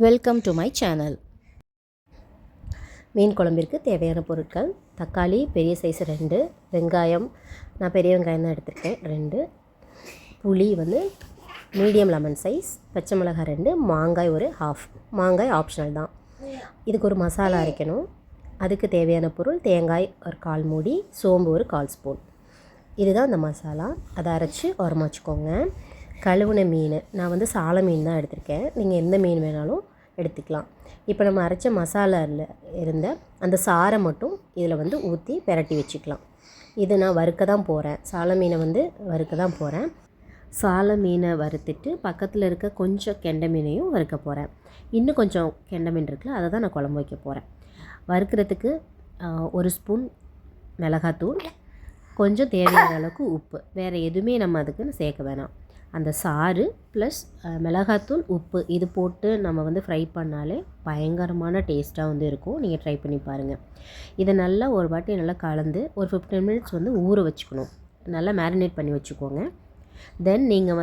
Welcome to my channel. மீன் குழம்பிற்கு தேவையான பொருட்கள்: தக்காளி பெரிய சைஸ் 2, வெங்காயம் நான் பெரிய வெங்காயம் தான் எடுத்திருக்கேன் 2, புளி மீடியம் லெமன் சைஸ், பச்சை மிளகாய் 2, மாங்காய் ஒரு ஹாஃப். மாங்காய் ஆப்ஷனல் தான். இதுக்கு ஒரு மசாலா அரைக்கணும். அதுக்கு தேவையான பொருள்: தேங்காய் ஒரு 1/4 மூடி, சோம்பு ஒரு 1/4 ஸ்பூன். இதுதான் அந்த மசாலா. அதை அரைச்சி ஓரமாக வச்சுக்கோங்க. கழுவுன மீன் நான் சால மீன் தான் எடுத்திருக்கேன். நீங்கள் எந்த மீன் வேணாலும் எடுத்துக்கலாம். இப்போ நம்ம அரைச்ச மசாலாவில் இருந்த அந்த சாரை மட்டும் இதில் ஊற்றி பெரட்டி வச்சுக்கலாம். இது நான் வறுக்க தான் போகிறேன். சால மீனை வறுக்க தான் போகிறேன். சால மீனை வறுத்துட்டு பக்கத்தில் இருக்க கொஞ்சம் கெண்டை மீனையும் வறுக்க போகிறேன். இன்னும் கொஞ்சம் கெண்டை மீன் இருக்குல்ல, அதை தான் நான் குழம்பு வைக்க போகிறேன். வறுக்கிறதுக்கு 1 ஸ்பூன் மிளகாத்தூள், கொஞ்சம் தேவையான அளவுக்கு உப்பு. வேறு எதுவுமே நம்ம அதுக்கு சேர்க்க வேணாம். அந்த சாறு ப்ளஸ் மிளகாத்தூள், உப்பு இது போட்டு நம்ம ஃப்ரை பண்ணாலே பயங்கரமான டேஸ்ட்டாக இருக்கும். நீங்கள் ட்ரை பண்ணி பாருங்கள். இதை நல்லா ஒரு வாட்டி நல்லா கலந்து ஒரு 15 மினிட்ஸ் ஊற வச்சுக்கணும். நல்லா மேரினேட் பண்ணி வச்சுக்கோங்க. தென் நீங்கள்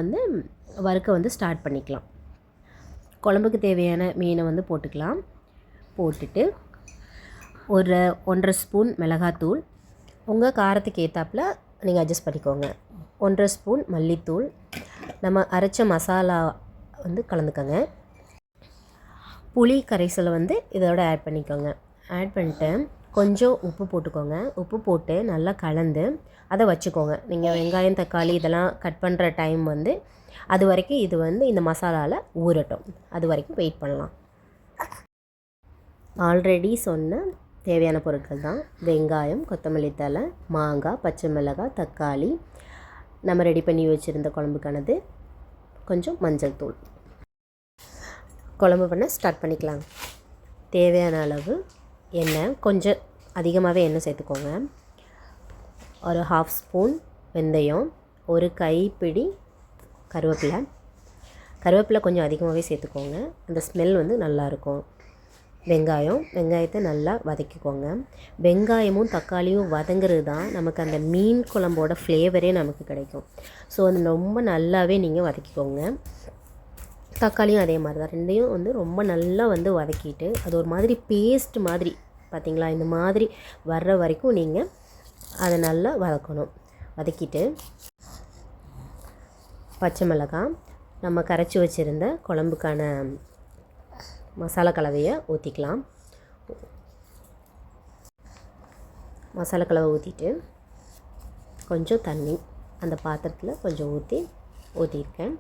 வறுக்க ஸ்டார்ட் பண்ணிக்கலாம். குழம்புக்கு தேவையான மீனை போட்டுக்கலாம். போட்டுட்டு ஒரு 1.5 ஸ்பூன் மிளகாத்தூள், உங்கள் காரத்துக்கு ஏற்றாப்புல நீங்கள் அட்ஜஸ்ட் பண்ணிக்கோங்க. 1.5 ஸ்பூன் மல்லித்தூள், நம்ம அரைச்ச மசாலா கலந்துக்கோங்க. புளி கரைசலை இதோட ஆட் பண்ணிக்கோங்க. ஆட் பண்ணிட்டு கொஞ்சம் உப்பு போட்டுக்கோங்க. உப்பு போட்டு நல்லா கலந்து அதை வச்சுக்கோங்க. நீங்கள் வெங்காயம் தக்காளி இதெல்லாம் கட் பண்ணுற டைம் அது வரைக்கும் இது இந்த மசாலாவில் ஊறட்டும். அது வரைக்கும் வெயிட் பண்ணலாம். ஆல்ரெடி சொன்ன தேவையான பொருட்கள் தான்: வெங்காயம், கொத்தமல்லி தழை, மாங்காய், பச்சை மிளகாய், தக்காளி, நம்ம ரெடி பண்ணி வச்சுருந்த குழம்புக்கானது, கொஞ்சம் மஞ்சள் தூள். குழம்பு பண்ண ஸ்டார்ட் பண்ணிக்கலாம். தேவையான அளவு எண்ணெய், கொஞ்சம் அதிகமாகவே எண்ணெய் சேர்த்துக்கோங்க. ஒரு 1/2 ஸ்பூன் வெந்தயம், ஒரு கைப்பிடி கருவேப்பிலை கொஞ்சம் அதிகமாகவே சேர்த்துக்கோங்க. அந்த ஸ்மெல் நல்லாயிருக்கும். வெங்காயத்தை நல்லா வதக்கிக்கோங்க. வெங்காயமும் தக்காளியும் வதங்கிறது தான் நமக்கு அந்த மீன் குழம்போட ஃப்ளேவரே நமக்கு கிடைக்கும். ஸோ அது ரொம்ப நல்லாவே நீங்கள் வதக்கிக்கோங்க. தக்காளியும் அதே மாதிரி தான். ரெண்டையும் ரொம்ப நல்லா வதக்கிட்டு அது ஒரு மாதிரி பேஸ்ட் மாதிரி, பார்த்திங்களா, இந்த மாதிரி வர்ற வரைக்கும் நீங்கள் அதை நல்லா வதக்கணும். வதக்கிட்டு பச்சை மிளகாய், நம்ம கரைச்சி வச்சுருந்த குழம்புக்கான மசாலா கலவையை ஊற்றிக்கலாம். மசாலா கலவை ஊற்றிட்டு கொஞ்சம் தண்ணி அந்த பாத்திரத்தில் கொஞ்சம் ஊற்றிருக்கேன்.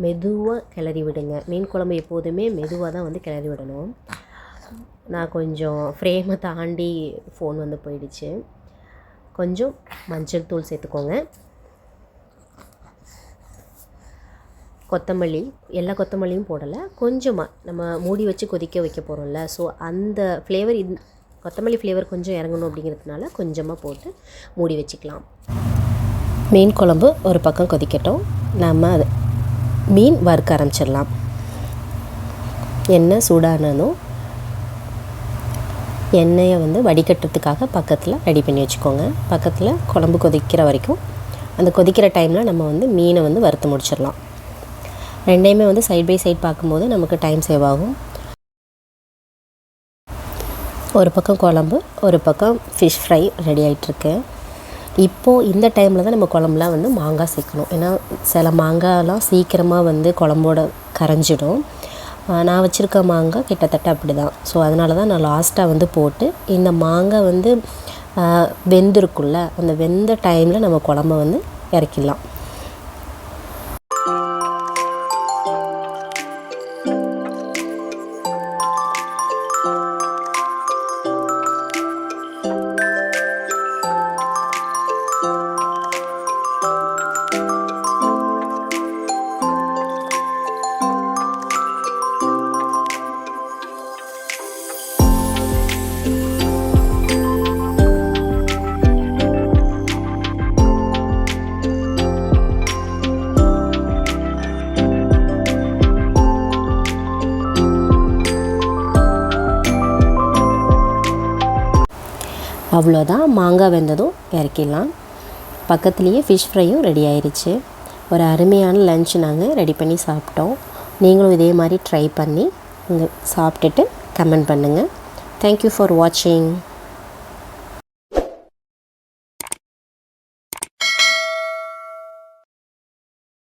மெதுவாக கிளறி விடுங்க. மீன் குழம்பு எப்போதுமே மெதுவாக தான் கிளறி விடணும். நான் கொஞ்சம் ஃப்ரேமை தாண்டி ஃபோன் போயிடுச்சு. கொஞ்சம் மஞ்சள் தூள் சேர்த்துக்கோங்க. கொத்தமல்லி, எல்லா கொத்தமல்லியும் போடலை, கொஞ்சமாக நம்ம மூடி வச்சு கொதிக்க வைக்க போகிறோம்ல, ஸோ அந்த ஃப்ளேவர் கொத்தமல்லி ஃப்ளேவர் கொஞ்சம் இறங்கணும் அப்படிங்கிறதுனால கொஞ்சமாக போட்டு மூடி வச்சுக்கலாம். மீன் குழம்பு ஒரு பக்கம் கொதிக்கட்டும். நம்ம மீன் வறுக்க ஆரம்பிச்சிடலாம். எண்ணெய் சூடானதும் எண்ணெயை வடிகட்டுறதுக்காக பக்கத்தில் ரெடி பண்ணி வச்சுக்கோங்க. பக்கத்தில் குழம்பு கொதிக்கிற வரைக்கும், அந்த கொதிக்கிற டைமில் நம்ம மீனை வறுத்து முடிச்சிடலாம். ரெண்டையுமே சைட் பை சைட் பார்க்கும்போது நமக்கு டைம் சேவ் ஆகும். ஒரு பக்கம் குழம்பு, ஒரு பக்கம் ஃபிஷ் ஃப்ரை ரெடி ஆகிட்டுருக்கு. இப்போது இந்த டைமில் தான் நம்ம குழம்புலாம் மாங்காய் சேர்க்கணும். ஏன்னா சில மாங்காயெலாம் சீக்கிரமாக குழம்போட கரைஞ்சிடும். நான் வச்சுருக்க மாங்காய் கிட்டத்தட்ட அப்படி தான். ஸோ அதனால தான் நான் லாஸ்ட்டாக போட்டு இந்த மாங்காய் வெந்திருக்குள்ள, அந்த வெந்த டைமில் நம்ம குழம்ப இறக்கிடலாம். அவ்வளோதான். மாங்காய் வெந்ததும் இறக்கிடலாம். பக்கத்துலேயே ஃபிஷ் ஃப்ரையும் ரெடி ஆயிடுச்சு. ஒரு அருமையான லன்ச் நாங்கள் ரெடி பண்ணி சாப்பிட்டோம். நீங்களும் இதே மாதிரி ட்ரை பண்ணி இங்கே சாப்பிட்டுட்டு கமெண்ட் பண்ணுங்கள். தேங்க்யூ ஃபார் வாட்சிங்.